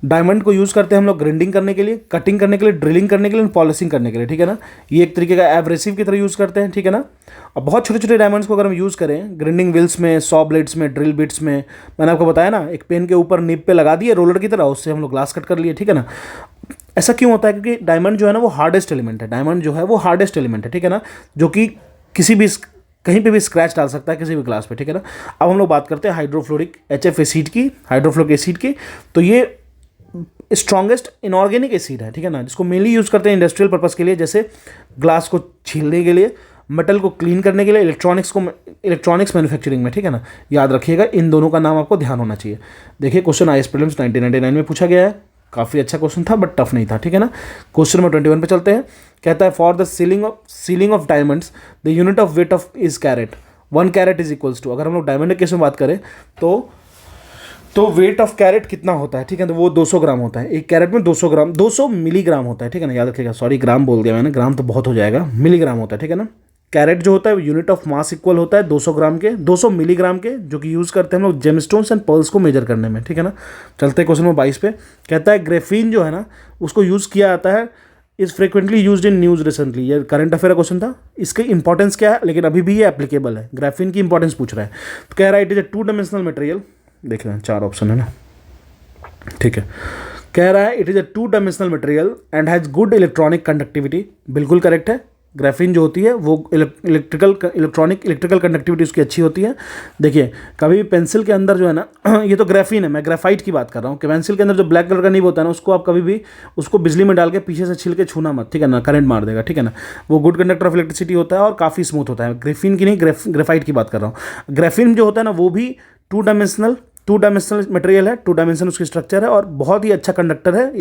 डायमंड को यूज़ करते हैं हम लोग ग्राइंडिंग करने के लिए, कटिंग करने के लिए, ड्रिलिंग करने के लिए, पॉलिशिंग करने के लिए, ठीक है ना। ये एक तरीके का एब्रेसिव की तरह यूज़ करते हैं, ठीक है ना। अब बहुत छोटे छोटे डायमंड्स को अगर हम यूज़ करें ग्राइंडिंग व्हील्स में, सॉ ब्लेड्स में, ड्रिल बिट्स में, मैंने आपको बताया ना, एक पेन के ऊपर निब पे लगा दिए रोलर की तरह, उससे हम लोग ग्लास कट कर लिए, ठीक है ना। ऐसा क्यों होता है? क्योंकि डायमंड जो है ना वो हार्डेस्ट एलिमेंट है, डायमंड जो है वो हार्डेस्ट एलिमेंट है, ठीक है ना, जो कि किसी भी कहीं पे भी स्क्रैच डाल सकता है किसी भी ग्लास पे, ठीक है ना। अब हम लोग बात करते हैं हाइड्रोफ्लोरिक HF एसिड की, हाइड्रोफ्लोरिक एसिड की। तो ये स्ट्रॉन्गेस्ट इनऑर्गेनिक एसिड है, ठीक है ना, जिसको मेनली यूज़ करते हैं इंडस्ट्रियल पर्पस के लिए, जैसे ग्लास को छीलने के लिए, मेटल को क्लीन करने के लिए, इलेक्ट्रॉनिक्स मैन्युफैक्चरिंग में, ठीक है ना। याद रखिएगा, इन दोनों का नाम आपको ध्यान होना चाहिए। देखिए, क्वेश्चन IAS प्रीलिम्स 1999 में पूछा गया है, काफ़ी अच्छा क्वेश्चन था बट टफ नहीं था, ठीक है ना। क्वेश्चन नंबर 21 पे चलते हैं। कहता है for the selling of diamonds the unit of weight of is carat, 1 carat is equals to, अगर हम लोग डायमंड के केस में बात करें तो वेट ऑफ कैरेट कितना होता है, ठीक है। तो वो 200 ग्राम होता है, एक कैरेट में 200 मिलीग्राम होता है, ठीक है ना। याद रखिएगा, सॉरी ग्राम बोल दिया मैंने, ग्राम तो बहुत हो जाएगा, मिलीग्राम होता है, ठीक है ना। कैरेट जो होता है यूनिट ऑफ मास इक्वल होता है 200 ग्राम के, 200 मिलीग्राम के, जो कि यूज़ करते हैं हम लोग जेमस्टोन्स एंड पर्ल्स को मेजर करने में, ठीक है ना। चलते हैं क्वेश्चन नंबर 22 पे। कहता है ग्रेफीन जो है ना उसको यूज़ किया जाता है, is frequently used in news recently. ये करंट अफेयर का क्वेश्चन था, इसकी इंपॉर्टेंस क्या है, लेकिन अभी भी ये एप्लीकेबल है। ग्राफीन की इंपॉर्टेंस पूछ रहा है, तो कह रहा है it is a 2 dimensional material. देख रहे हैं 4 ऑप्शन है ना, ठीक है। कह रहा है it is a 2 dimensional material and has good electronic conductivity, बिल्कुल करेक्ट है। ग्राफीन जो होती है वो इलेक्ट्रिकल कंडक्टिविटी उसकी अच्छी होती है। देखिए, कभी भी पेंसिल के अंदर जो है ना ये तो ग्राफीन है, मैं ग्राफाइट की बात कर रहा हूँ कि पेंसिल के अंदर जो ब्लैक कलर का निब होता है ना उसको आप कभी भी उसको बिजली में डाल के पीछे से छिल के छूना मत, ठीक है ना, करंट मार देगा, ठीक है ना। वो गुड कंडक्टर ऑफ इलेक्ट्रिसिटी होता है और काफ़ी स्मूथ होता है। ग्राफीन की नहीं, ग्रेफाइट की बात कर रहा हूँ। ग्राफीन जो होता है ना वो भी 2 डायमेंशनल मटेरियल है, 2 डायमेंशन उसकी स्ट्रक्चर है और बहुत ही अच्छा कंडक्टर है।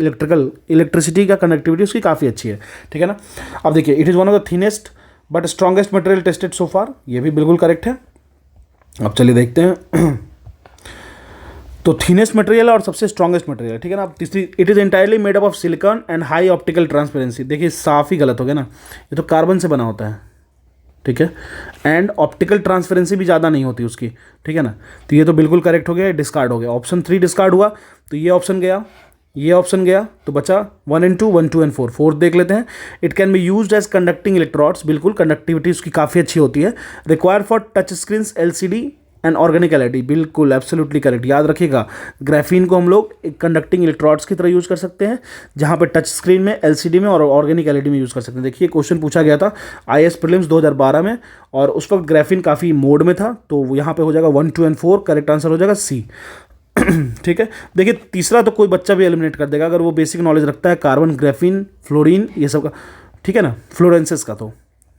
इलेक्ट्रिसिटी का कंडक्टिविटी उसकी काफ़ी अच्छी है, ठीक है ना। अब देखिए, it is one of the thinnest but strongest material tested so far, ये भी बिल्कुल करेक्ट है। अब चलिए देखते हैं तो थिनेस्ट मटेरियल और सबसे स्ट्रॉन्गेस्ट मटेरियल, ठीक है ना। अब तीसरी, it is entirely made up of silicon and high optical transparency. देखिए, साफ ही गलत हो गया ना, ये तो कार्बन से बना होता है, ठीक है, एंड ऑप्टिकल ट्रांसपेरेंसी भी ज़्यादा नहीं होती उसकी, ठीक है ना। तो ये तो बिल्कुल करेक्ट हो गया, डिस्कार्ड हो गया, ऑप्शन 3 डिस्कार्ड हुआ, तो ये ऑप्शन गया, ये ऑप्शन गया, तो बचा 1 and 2, 1, 2 and 4। फोर्थ देख लेते हैं, it can be used as conducting electrodes, बिल्कुल कंडक्टिविटी उसकी काफ़ी अच्छी होती है। Require for touch screen LCD and organic LED, बिल्कुल एब्सोल्युटली करेक्ट। याद रखिएगा, ग्राफीन को हम लोग एक कंडक्टिंग इलेक्ट्रोड्स की तरह यूज़ कर सकते हैं, जहाँ पे टच स्क्रीन में, LCD में और ऑर्गेनिक LED में यूज़ कर सकते हैं। देखिए क्वेश्चन पूछा गया था IAS प्रीलिम्स 2012 में, और उस वक्त ग्राफीन काफ़ी मोड में था, तो यहाँ पे हो जाएगा 1, 2 and 4, करेक्ट आंसर हो जाएगा C। ठीक है, देखिए तीसरा तो कोई बच्चा भी एलिमिनेट कर देगा अगर वो बेसिक नॉलेज रखता है कार्बन, ग्राफीन, फ्लोरीन, ये सब का, ठीक है ना, फ्लोरेंसेस का, तो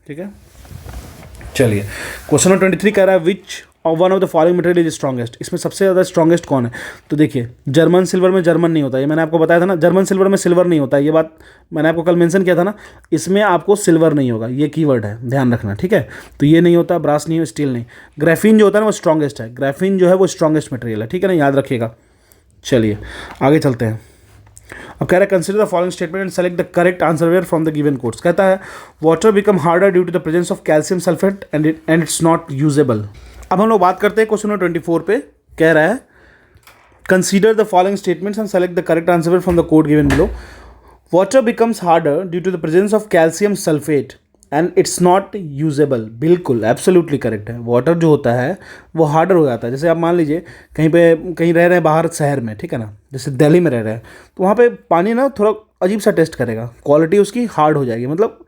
ठीक है। चलिए क्वेश्चन नंबर 23 कह रहा है which one of the following material is strongest, इसमें सबसे ज़्यादा स्ट्रॉन्गेस्ट कौन है। तो देखिए जर्मन सिल्वर में जर्मन नहीं होता, ये मैंने आपको बताया था ना, जर्मन सिल्वर में सिल्वर नहीं होता, ये बात मैंने आपको कल मेंशन किया था ना, इसमें आपको सिल्वर नहीं होगा, ये कीवर्ड है, ध्यान रखना, ठीक है। तो ये नहीं होता, ब्रास नहीं हो, स्टील नहीं। ग्राफीन जो होता है ना वो स्ट्रॉन्गेस्ट है, ग्राफीन जो है वो स्ट्रॉन्गेस्ट मटेरियल है, ठीक है ना, याद रखिएगा। चलिए आगे चलते हैं। अब कह रहा है consider the following statement and select the correct answer where from the given codes. कहता है water become harder due to the presence of calcium sulphate and it's not usable. अब हम लोग बात करते हैं क्वेश्चन नंबर 24 पे, कह रहा है consider the following statements and select the correct answer where from the code given below. Water becomes harder due to the presence of calcium sulphate and it's not usable, बिल्कुल absolutely correct है। Water जो होता है वो harder हो जाता है, जैसे आप मान लीजिए कहीं रह रहे हैं बाहर शहर में, ठीक है ना, जैसे दिल्ली में रह रहे हैं, तो वहाँ पे पानी ना थोड़ा अजीब सा टेस्ट करेगा, क्वालिटी उसकी हार्ड हो जाएगी, मतलब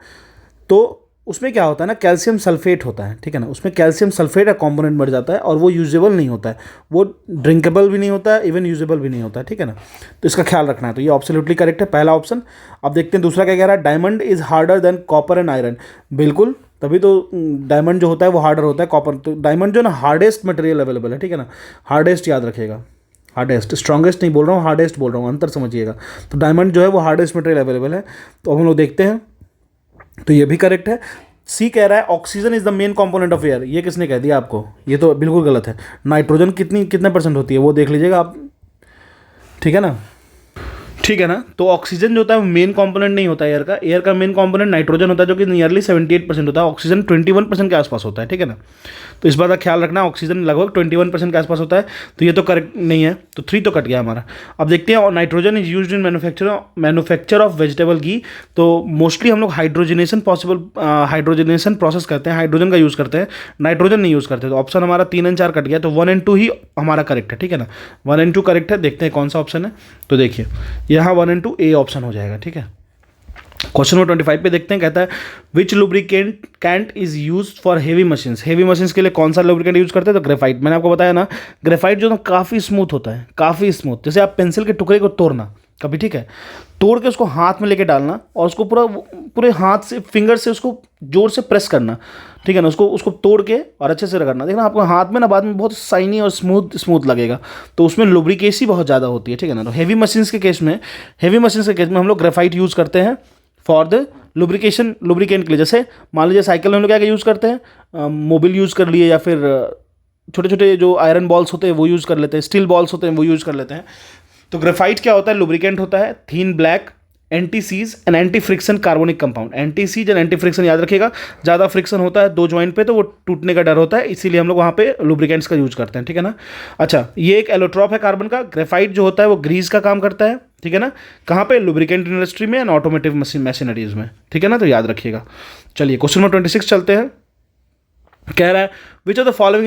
तो उसमें क्या होता है ना, कैल्शियम सल्फेट होता है, ठीक है ना, उसमें कैल्शियम सल्फेट का कॉम्पोनेंट बढ़ जाता है और वो यूजेबल नहीं होता है, वो ड्रिंकेबल भी नहीं होता है, इवन यूजेबल भी नहीं होता है, ठीक है ना। तो इसका ख्याल रखना है, तो ये एब्सोल्युटली करेक्ट है, पहला ऑप्शन। अब देखते हैं दूसरा क्या कह रहा है, diamond is harder than copper and iron, बिल्कुल, तभी तो डायमंड जो होता है वो हार्डर होता है कॉपर, तो डायमंड जो ना हार्डेस्ट मटेरियल अवेलेबल है, ठीक है ना, हार्डेस्ट याद रखिएगा, हार्डेस्ट, स्ट्रॉन्गेस्ट नहीं बोल रहा हूँ, हार्डेस्ट बोल रहा हूँ, अंतर समझिएगा। तो डायमंड जो है वो हार्डेस्ट मटेरियल अवेलेबल है, तो हम लोग देखते हैं, तो ये भी करेक्ट है। सी कह रहा है oxygen is the main component of air, ये किसने कह दिया आपको, ये तो बिल्कुल गलत है। नाइट्रोजन कितने परसेंट होती है वो देख लीजिएगा आप, ठीक है ना, ठीक है ना। तो ऑक्सीजन जो होता है वो मेन कंपोनेंट नहीं होता है एयर का मेन कंपोनेंट नाइट्रोजन होता है, जो कि नियरली 78% होता है, ऑक्सीजन 21% के आसपास होता है, ठीक है ना। तो इस बात का ख्याल रखना, ऑक्सीजन लगभग 21% के आसपास होता है, तो ये तो करेक्ट नहीं है, तो 3 तो कट गया हमारा। अब देखते हैं, और nitrogen is used in manufacture of vegetable ghee, तो मोस्टली हम लोग हाइड्रोजनेशन प्रोसेस करते हैं, हाइड्रोजन का यूज़ करते हैं, नाइट्रोजन नहीं यूज़ करते, तो ऑप्शन हमारा 3 और 4 कट गया, तो 1 और 2 ही हमारा करेक्ट है, ठीक है ना, 1 और 2 करेक्ट है। देखते हैं कौन सा ऑप्शन है, तो देखिए यहाँ 1 और 2 ए ऑप्शन हो जाएगा, ठीक है। क्वेश्चन नंबर 25 पे देखते हैं, कहता है which lubricant is use for heavy machines, heavy machines के लिए कौन सा लुब्रिकेंट यूज करते हैं, तो ग्रेफाइट। मैंने आपको बताया ना, ग्रेफाइट जो ना काफ़ी स्मूथ होता है, काफ़ी स्मूथ, जैसे आप पेंसिल के टुकड़े को तोड़ना कभी, ठीक है, तोड़ के उसको हाथ में लेके डालना और उसको पूरे हाथ से, फिंगर से उसको जोर से प्रेस करना, ठीक है ना, उसको तोड़ के और अच्छे से रगड़ना, देखना आपको हाथ में ना बाद में बहुत शाइनी और स्मूथ लगेगा, तो उसमें लुब्रिकेसी बहुत ज़्यादा होती है, ठीक है ना। तो हेवी मशीन्स के केस में हम लोग ग्रेफाइट यूज़ करते हैं फॉर द लुब्रिकेंट के लिए। जैसे मान लीजिए साइकिल में हम लोग क्या यूज़ करते हैं, मोबिल यूज़ कर लिए, या फिर छोटे छोटे जो आयरन बॉल्स होते हैं वो यूज़ कर लेते हैं, स्टील बॉल्स होते हैं वो यूज़ कर लेते हैं। तो ग्रेफाइट क्या होता है, लुब्रिकेंट होता है, thin black, anti seize and anti friction carbonic compound. Anti seize and anti friction याद रखिएगा, ज़्यादा फ्रिक्शन होता है 2 जॉइंट पे तो वो टूटने का डर होता है, इसीलिए हम लोग वहाँ पे लुब्रिकेंट्स का यूज करते हैं, ठीक है ना। अच्छा, ये एक एलोट्रॉप है कार्बन का। ग्रेफाइट जो होता है वो ग्रीस का काम करता है, ठीक है ना, कहाँ पे, लुब्रिकेंट इंडस्ट्री में एंड ऑटोमोटिव मशीनरीज में, ठीक है ना, तो याद रखिएगा। चलिए क्वेश्चन नंबर 26 चलते हैं, कह रहा है which of the following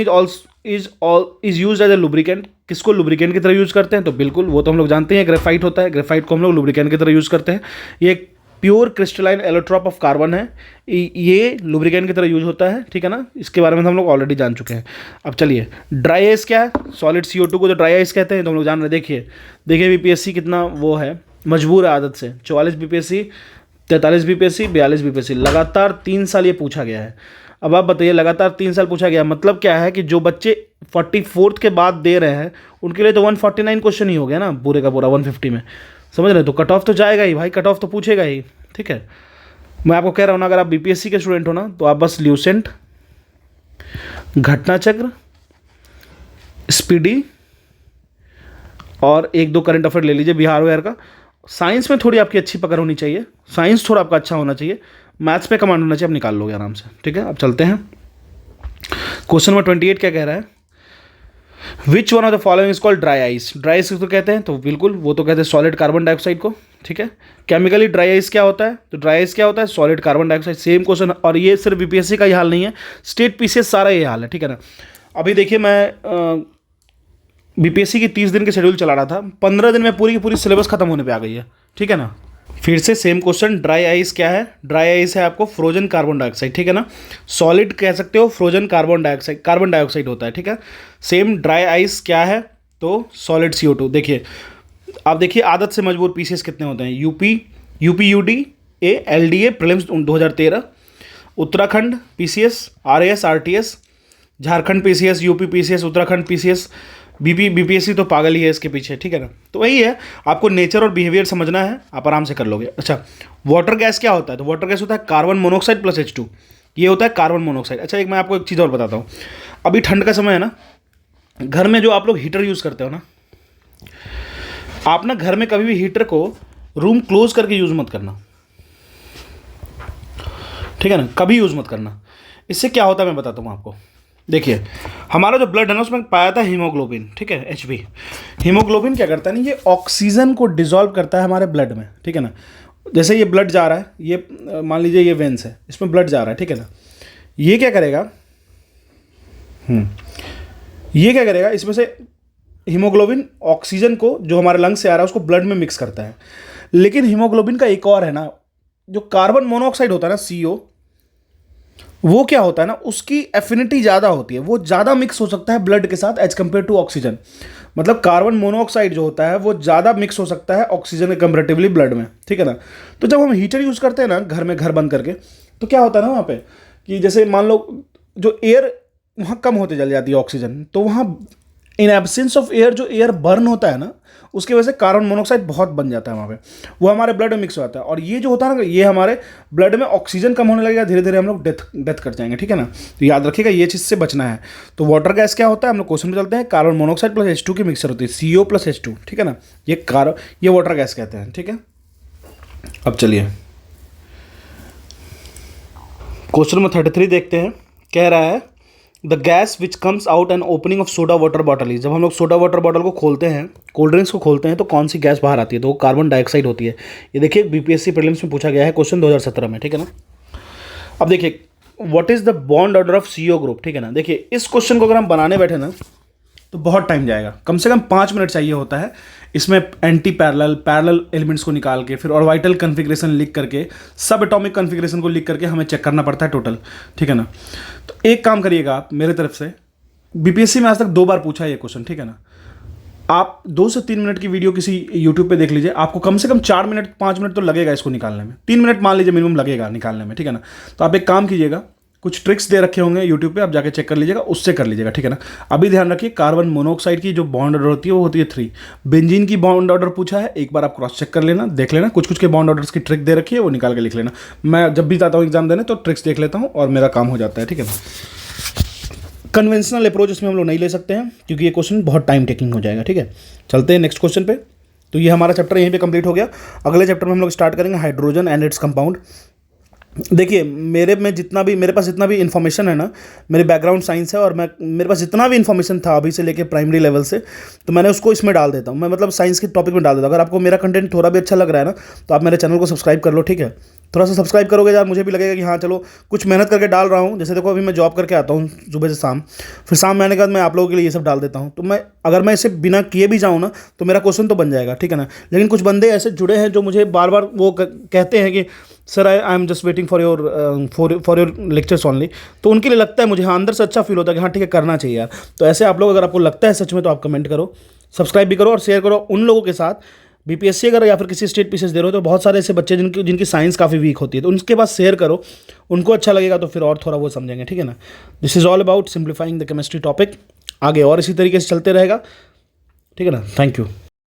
is use as a lubricant, किसको लुब्रिकेंट की तरह यूज करते हैं, तो बिल्कुल वो तो हम लोग जानते हैं, ग्रेफाइट होता है, ग्रेफाइट को हम लोग लुब्रिकेंट की तरह यूज करते हैं। ये एक pure crystalline allotrope of carbon है, ये लुब्रिकेंट की तरह यूज होता है, ठीक है ना, इसके बारे में हम लोग ऑलरेडी जान चुके हैं। अब चलिए, ड्राई आइस क्या है, सॉलिड CO2 को जो ड्राई आइस कहते हैं, तो हम लोग जान रहे हैं। देखिए BPSC कितना वो है, मजबूर है आदत से, 44 BPSC, 43 BPSC, 42 BPSC, लगातार 3 साल ये पूछा गया है। अब आप बताइए, लगातार 3 साल पूछा गया, मतलब क्या है कि जो बच्चे 44th के बाद दे रहे हैं उनके लिए तो 149 क्वेश्चन ही हो गया ना, पूरे का पूरा 150 में, समझ रहे, तो कट ऑफ तो जाएगा ही भाई, कट ऑफ तो पूछेगा ही, ठीक है। मैं आपको कह रहा हूँ ना, अगर आप BPSC के स्टूडेंट हो ना, तो आप बस ल्यूसेंट, घटना चक्र, स्पीडी और 1-2 करंट अफेयर ले लीजिए बिहार का। साइंस में थोड़ी आपकी अच्छी पकड़ होनी चाहिए, साइंस थोड़ा आपका अच्छा होना चाहिए, मैथ्स पे कमांड होना चाहिए, आप निकाल लोगे आराम से, ठीक है। अब चलते हैं क्वेश्चन नंबर 28 क्या कह रहा है, which one of the following is called dry ice. Dry ice तो कहते हैं, तो बिल्कुल वो तो कहते हैं सॉलिड कार्बन डाइऑक्साइड को, ठीक है। केमिकली ड्राई आइस क्या होता है, तो ड्राई आइस क्या होता है, solid carbon dioxide. Same question, और ये सिर्फ बीपीएससी का ही हाल नहीं है, स्टेट पीसीएस सारा ये हाल है, ठीक है ना। अभी देखिए मैं बीपीएससी की 30 दिन के शेड्यूल चला रहा था, 15 दिन में पूरी की पूरी सिलेबस खत्म होने पे आ गई है, ठीक है ना। फिर से सेम क्वेश्चन, ड्राई आइस क्या है, ड्राई आइस है आपको फ्रोजन कार्बन डाइऑक्साइड, ठीक है ना। सॉलिड कह सकते हो, फ्रोजन कार्बन डाइऑक्साइड होता है, ठीक है। सेम ड्राई आइस क्या है, तो सॉलिड CO2। देखिए आप देखिए आदत से मजबूर पीसीएस कितने होते हैं, UP UD LDA prelims 2013, Uttarakhand PCS RAS RTS, Jharkhand PCS, UP PCS, Uttarakhand PCS, BPSC तो पागल ही है इसके पीछे, ठीक है ना। तो वही है, आपको नेचर और बिहेवियर समझना है, आप आराम से कर लोगे। अच्छा, वाटर गैस क्या होता है, तो वाटर गैस होता है कार्बन मोनोऑक्साइड प्लस H2, ये होता है कार्बन मोनोऑक्साइड। अच्छा, एक मैं आपको एक चीज़ और बताता हूँ, अभी ठंड का समय है ना, घर में जो आप लोग हीटर यूज़ करते हो ना, आप ना घर में कभी भी हीटर को रूम क्लोज करके यूज़ मत करना, ठीक है ना, कभी यूज़ मत करना। इससे क्या होता है मैं बताता हूँ आपको। देखिए हमारा जो ब्लड है ना, उसमें पाया था हीमोग्लोबिन, ठीक है, HB। हीमोग्लोबिन क्या करता है ना, ये ऑक्सीजन को डिसॉल्व करता है हमारे ब्लड में, ठीक है ना। जैसे ये ब्लड जा रहा है, ये मान लीजिए ये वेंस है, इसमें ब्लड जा रहा है, ठीक है ना। ये क्या करेगा, ये क्या करेगा, इसमें से हीमोग्लोबिन ऑक्सीजन को जो हमारे लंग से आ रहा है उसको ब्लड में मिक्स करता है। लेकिन हीमोग्लोबिन का एक और है ना, जो कार्बन मोनोऑक्साइड होता है ना, CO, वो क्या होता है ना, उसकी एफिनिटी ज़्यादा होती है, वो ज़्यादा मिक्स हो सकता है ब्लड के साथ एज कम्पेयर टू ऑक्सीजन। मतलब कार्बन मोनोऑक्साइड जो होता है वो ज़्यादा मिक्स हो सकता है ऑक्सीजन के कंपेरेटिवली ब्लड में, ठीक है ना। तो जब हम हीटर यूज़ करते हैं ना घर में, घर बंद करके, तो क्या होता है ना वहाँ पे कि जैसे मान लो जो एयर वहाँ कम होते चल जाती है ऑक्सीजन, तो वहाँ इन एब्सेंस ऑफ एयर जो एयर बर्न होता है ना, उसकी वजह से कार्बन मोनोऑक्साइड बहुत बन जाता है वहाँ पे, वो हमारे ब्लड में मिक्स हो जाता है। और ये जो होता है ना, ये हमारे ब्लड में ऑक्सीजन कम होने लगेगा, धीरे धीरे हम लोग डेथ कर जाएंगे, ठीक है ना। तो याद रखिएगा ये चीज़ से बचना है। तो वाटर गैस क्या होता है, हम लोग क्वेश्चन में चलते हैं, कार्बन मोनोऑक्साइड प्लस H2 की मिक्सर होती है, CO प्लस H2, ठीक है ना। ये वाटर गैस कहते हैं, ठीक है। अब चलिए क्वेश्चन नंबर 33 देखते हैं, कह रहा है the gas which comes out an opening of soda water bottle is. जब हम लोग सोडा वाटर बॉटल को खोलते हैं, कोल्ड ड्रिंक्स को खोलते हैं, तो कौन सी गैस बाहर आती है, तो वो कार्बन डाइऑक्साइड होती है। ये देखिए बीपीएससी प्रीलिम्स में पूछा गया है क्वेश्चन 2017 में, ठीक है ना। अब देखिए what is the bond order of CO group, ठीक है ना। देखिए इस क्वेश्चन को अगर हम बनाने बैठे ना तो बहुत टाइम जाएगा, कम से कम 5 मिनट चाहिए होता है इसमें, एंटी पैरेलल एलिमेंट्स को निकाल के, फिर ऑर्बिटल कन्फिग्रेशन लिख करके, सब एटॉमिक कन्फिग्रेशन को लिख करके हमें चेक करना पड़ता है टोटल, ठीक है ना। तो एक काम करिएगा आप मेरे तरफ से, बीपीएससी में आज तक 2 बार पूछा है ये क्वेश्चन, ठीक है ना। आप 2 से 3 मिनट की वीडियो किसी यूट्यूब पे देख लीजिए, आपको कम से कम 4 मिनट 5 मिनट तो लगेगा इसको निकालने में, 3 मिनट मान लीजिए मिनिमम लगेगा निकालने में, ठीक है ना। तो आप एक काम कीजिएगा, कुछ ट्रिक्स दे रखे होंगे यूट्यूब पे, आप जाके चेक कर लीजिएगा, उससे कर लीजिएगा, ठीक है ना। अभी ध्यान रखिए कार्बन मोनोऑक्साइड की जो बॉन्ड ऑर्डर होती है वो होती है 3। बेंजीन की बॉन्ड ऑर्डर पूछा है, एक बार आप क्रॉस चेक कर लेना, देख लेना, कुछ कुछ के बॉन्ड ऑर्डर्स की ट्रिक दे रखी है, वो निकाल के लिख लेना। मैं जब भी जाता हूँ एग्जाम देने तो ट्रिक्स देख लेता हूँ और मेरा काम हो जाता है, ठीक है ना। कन्वेंशनल अप्रोच इसमें हम लोग नहीं ले सकते हैं क्योंकि ये क्वेश्चन बहुत टाइम टेकिंग हो जाएगा, ठीक है। चलते हैं नेक्स्ट क्वेश्चन पे। तो ये हमारा चैप्टर यहीं पे कंप्लीट हो गया। अगले चैप्टर में हम लोग स्टार्ट करेंगे हाइड्रोजन एंड इट्स कंपाउंड। देखिए मेरे पास जितना भी इन्फॉर्मेशन है ना, मेरे बैकग्राउंड साइंस है और मेरे पास जितना भी इन्फॉर्मेशन था अभी से लेके प्राइमरी लेवल से, तो मैंने उसको इसमें डाल देता हूँ, मैं मतलब साइंस के टॉपिक में डाल देता हूँ। अगर आपको मेरा कंटेंट थोड़ा भी अच्छा लग रहा है ना, तो आप मेरे चैनल को सब्सक्राइब कर लो, ठीक है। थोड़ा सा सब्सक्राइब करोगे यार, मुझे भी लगेगा कि हाँ चलो कुछ मेहनत करके डाल रहा हूँ। जैसे देखो अभी मैं जॉब करके आता हूँ सुबह से शाम, फिर शाम में आने के बाद मैं आप लोगों के लिए ये सब डाल देता हूँ। तो अगर मैं इसे बिना किए भी जाऊँ ना तो मेरा क्वेश्चन तो बन जाएगा, ठीक है ना। लेकिन कुछ बंदे ऐसे जुड़े हैं जो मुझे बार बार वो कहते हैं कि sir I am just waiting for your lectures only. तो उनके लिए लगता है मुझे, हाँ अंदर से अच्छा फील होता है कि हाँ ठीक है करना चाहिए यार। तो ऐसे आप लोग अगर आपको लगता है सच में तो आप कमेंट करो, सब्सक्राइब भी करो और शेयर करो उन लोगों के साथ। बीपीएससी अगर या फिर किसी स्टेट पीसीएस दे रहे हो तो बहुत सारे ऐसे बच्चे जिनकी साइंस काफ़ी वीक होती है, तो उनके पास शेयर करो, उनको अच्छा लगेगा तो फिर और थोड़ा वो समझेंगे, ठीक है ना। This is all about simplifying the chemistry topic. आगे और इसी तरीके से चलते रहेगा, ठीक है ना। Thank you.